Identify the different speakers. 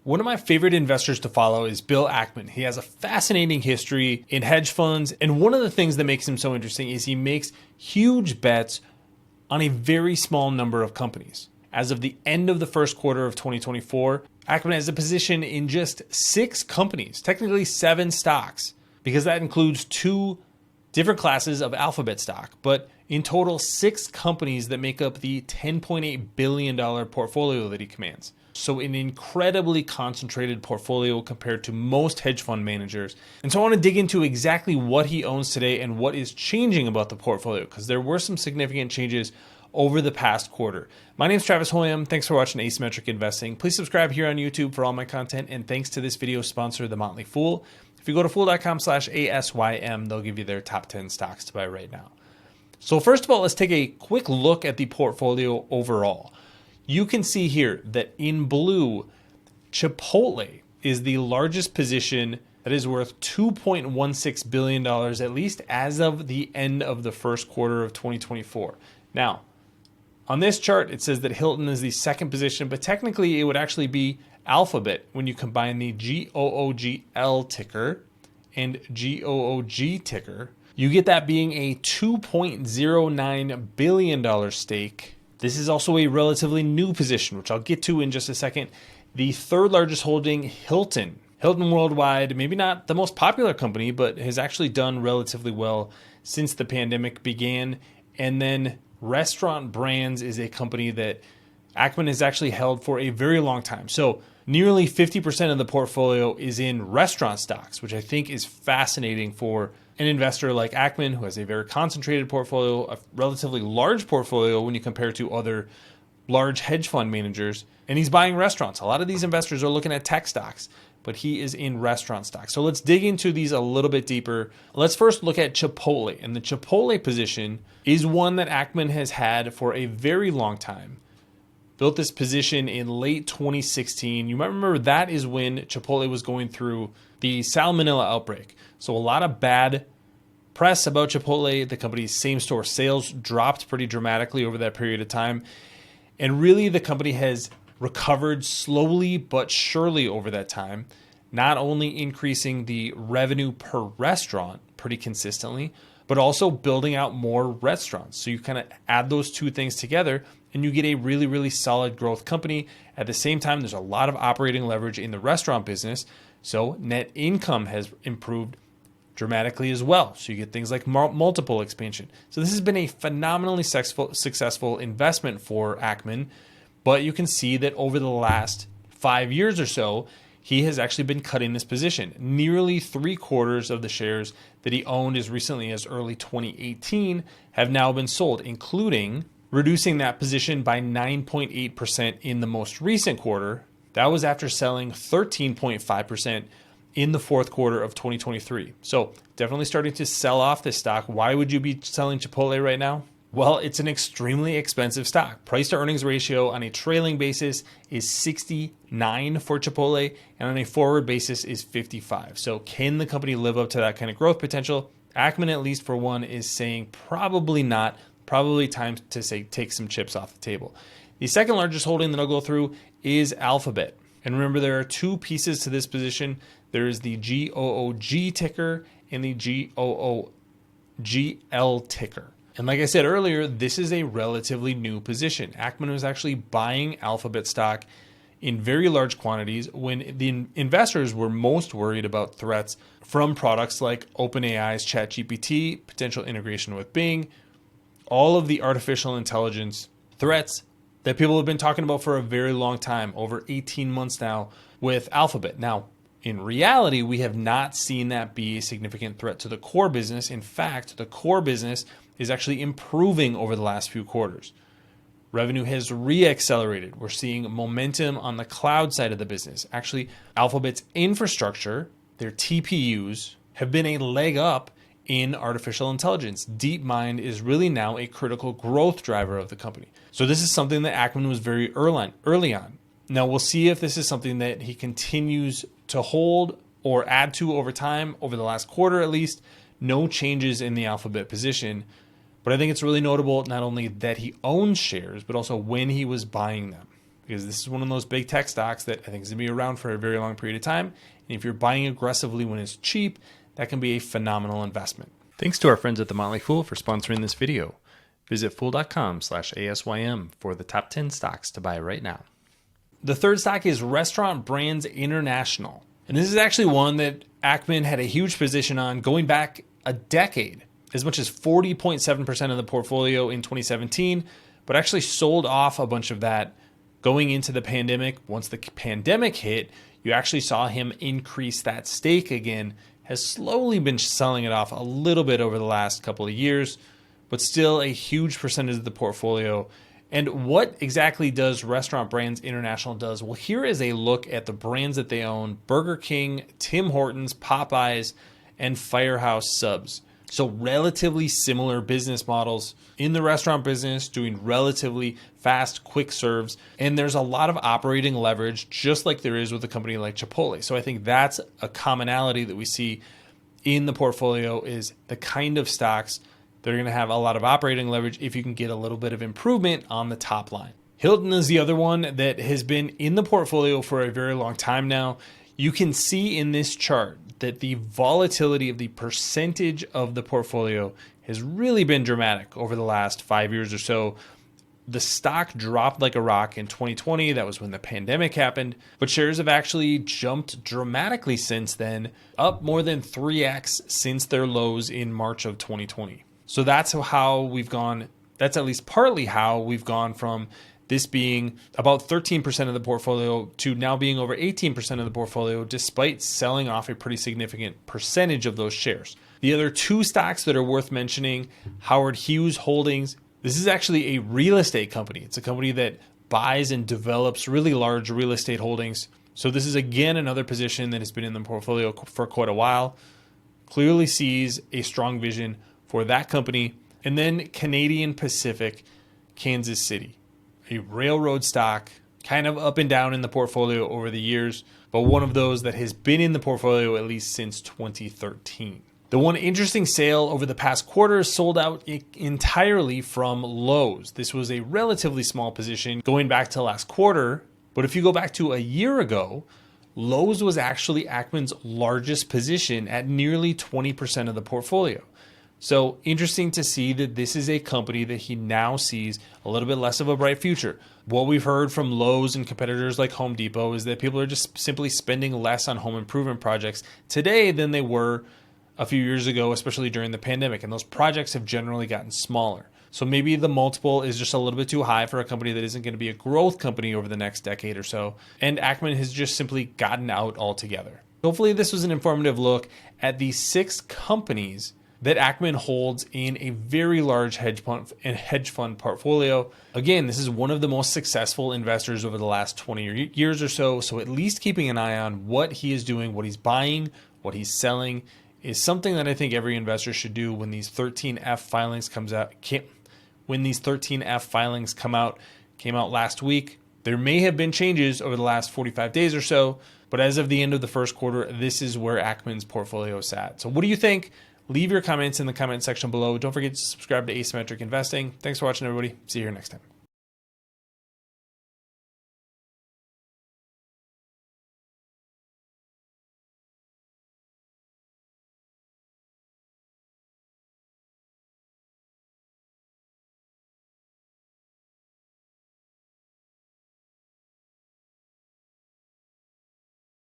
Speaker 1: One of my favorite investors to follow is Bill Ackman. He has a fascinating history in hedge funds, and one of the things that makes him so interesting is he makes huge bets on a very small number of companies. As of the end of the first quarter of 2024, Ackman has a position in just 6 companies, technically 7 stocks, because that includes 2 different classes of alphabet stock, but in total 6 companies that make up the $10.8 billion portfolio that he commands. So an incredibly concentrated portfolio compared to most hedge fund managers. And so I want to dig into exactly what he owns today and what is changing about the portfolio, because there were some significant changes over the past quarter. My name is Travis Hoium. Thanks for watching Asymmetric Investing. Please subscribe here on YouTube for all my content. And thanks to this video sponsor, The Motley Fool. If you go to fool.com/ASYM, they'll give you their top 10 stocks to buy right now. So first of all, let's take a quick look at the portfolio overall. You can see here that in blue, Chipotle is the largest position that is worth $2.16 billion, at least as of the end of the first quarter of 2024. Now, on this chart, it says that Hilton is the second position, but technically it would actually be Alphabet when you combine the GOOGL ticker and GOOG ticker. You get that being a $2.09 billion stake. This is also a relatively new position, which I'll get to in just a second. The third largest holding, Hilton. Hilton Worldwide, maybe not the most popular company, but has actually done relatively well since the pandemic began. And then Restaurant Brands is a company that Ackman has actually held for a very long time. So nearly 50% of the portfolio is in restaurant stocks, which I think is fascinating for an investor like Ackman, who has a very concentrated portfolio, a relatively large portfolio when you compare to other large hedge fund managers, and he's buying restaurants. A lot of these investors are looking at tech stocks, but he is in restaurant stocks. So let's dig into these a little bit deeper. Let's first look at Chipotle, and the Chipotle position is one that Ackman has had for a very long time. Built this position in late 2016. You might remember that is when Chipotle was going through the salmonella outbreak. So a lot of bad press about Chipotle. The company's same-store sales dropped pretty dramatically over that period of time. And really the company has recovered slowly but surely over that time, not only increasing the revenue per restaurant pretty consistently, but also building out more restaurants. So you kind of add those two things together and you get a really, really solid growth company. At the same time, there's a lot of operating leverage in the restaurant business. So net income has improved dramatically as well. So you get things like multiple expansion. So this has been a phenomenally successful investment for Ackman. But you can see that over the last 5 years or so, he has actually been cutting this position. Nearly 3/4 of the shares that he owned as recently as early 2018 have now been sold, including reducing that position by 9.8% in the most recent quarter. That was after selling 13.5% in the fourth quarter of 2023. So definitely starting to sell off this stock. Why would you be selling Chipotle right now? Well, it's an extremely expensive stock. Price to earnings ratio on a trailing basis is 69 for Chipotle, and on a forward basis is 55. So can the company live up to that kind of growth potential? Ackman, at least for one, is saying probably not. Probably time to say take some chips off the table. The second largest holding that I'll go through is Alphabet. And remember, there are 2 pieces to this position. There is the GOOG ticker and the GOOGL ticker. And like I said earlier, this is a relatively new position. Ackman was actually buying Alphabet stock in very large quantities when the investors were most worried about threats from products like OpenAI's ChatGPT, potential integration with Bing, all of the artificial intelligence threats that people have been talking about for a very long time, over 18 months now with Alphabet. Now, in reality, we have not seen that be a significant threat to the core business. In fact, the core business is actually improving over the last few quarters. Revenue has re-accelerated. We're seeing momentum on the cloud side of the business. Actually, Alphabet's infrastructure, their TPUs, have been a leg up in artificial intelligence. DeepMind is really now a critical growth driver of the company. So this is something that Ackman was very early on. Now we'll see if this is something that he continues to hold or add to over time. Over the last quarter at least, no changes in the Alphabet position. But I think it's really notable not only that he owns shares, but also when he was buying them. because this is one of those big tech stocks that I think is going to be around for a very long period of time. And if you're buying aggressively when it's cheap, that can be a phenomenal investment. Thanks to our friends at The Motley Fool for sponsoring this video. Visit fool.com/ASYM for the top 10 stocks to buy right now. The third stock is Restaurant Brands International. And this is actually one that Ackman had a huge position on going back a decade, as much as 40.7% of the portfolio in 2017, but actually sold off a bunch of that going into the pandemic. Once the pandemic hit, you actually saw him increase that stake again, has slowly been selling it off a little bit over the last couple of years, but still a huge percentage of the portfolio. And what exactly does Restaurant Brands International does? Well, here is a look at the brands that they own: Burger King, Tim Hortons, Popeyes, and Firehouse Subs. So relatively similar business models in the restaurant business, doing relatively fast, quick serves. And there's a lot of operating leverage, just like there is with a company like Chipotle. So I think that's a commonality that we see in the portfolio, is the kind of stocks they're going to have a lot of operating leverage if you can get a little bit of improvement on the top line. Hilton is the other one that has been in the portfolio for a very long time now. You can see in this chart that the volatility of the percentage of the portfolio has really been dramatic over the last 5 years or so. The stock dropped like a rock in 2020. That was when the pandemic happened. But shares have actually jumped dramatically since then, up more than 3x since their lows in March of 2020. So that's how we've gone. That's at least partly how we've gone from this being about 13% of the portfolio to now being over 18% of the portfolio, despite selling off a pretty significant percentage of those shares. The other two stocks that are worth mentioning: Howard Hughes Holdings. This is actually a real estate company. It's a company that buys and develops really large real estate holdings. So this is again another position that has been in the portfolio for quite a while. Clearly sees a strong vision for that company. And then Canadian Pacific Kansas City, a railroad stock, kind of up and down in the portfolio over the years, but one of those that has been in the portfolio at least since 2013. The one interesting sale over the past quarter sold out entirely from Lowe's. This was a relatively small position going back to last quarter, but if you go back to a year ago, Lowe's was actually Ackman's largest position at nearly 20% of the portfolio. So interesting to see that this is a company that he now sees a little bit less of a bright future. What we've heard from Lowe's and competitors like Home Depot is that people are just simply spending less on home improvement projects today than they were a few years ago, especially during the pandemic. And those projects have generally gotten smaller. So maybe the multiple is just a little bit too high for a company that isn't going to be a growth company over the next decade or so. And Ackman has just simply gotten out altogether. Hopefully this was an informative look at the 6 companies that Ackman holds in a very large hedge fund portfolio. Again, this is one of the most successful investors over the last 20 years or so. So at least keeping an eye on what he is doing, what he's buying, what he's selling is something that I think every investor should do when these 13F filings came out last week. There may have been changes over the last 45 days or so, but as of the end of the first quarter, this is where Ackman's portfolio sat. So what do you think? Leave your comments in the comment section below. Don't forget to subscribe to Asymmetric Investing. Thanks for watching, everybody. See you here next time.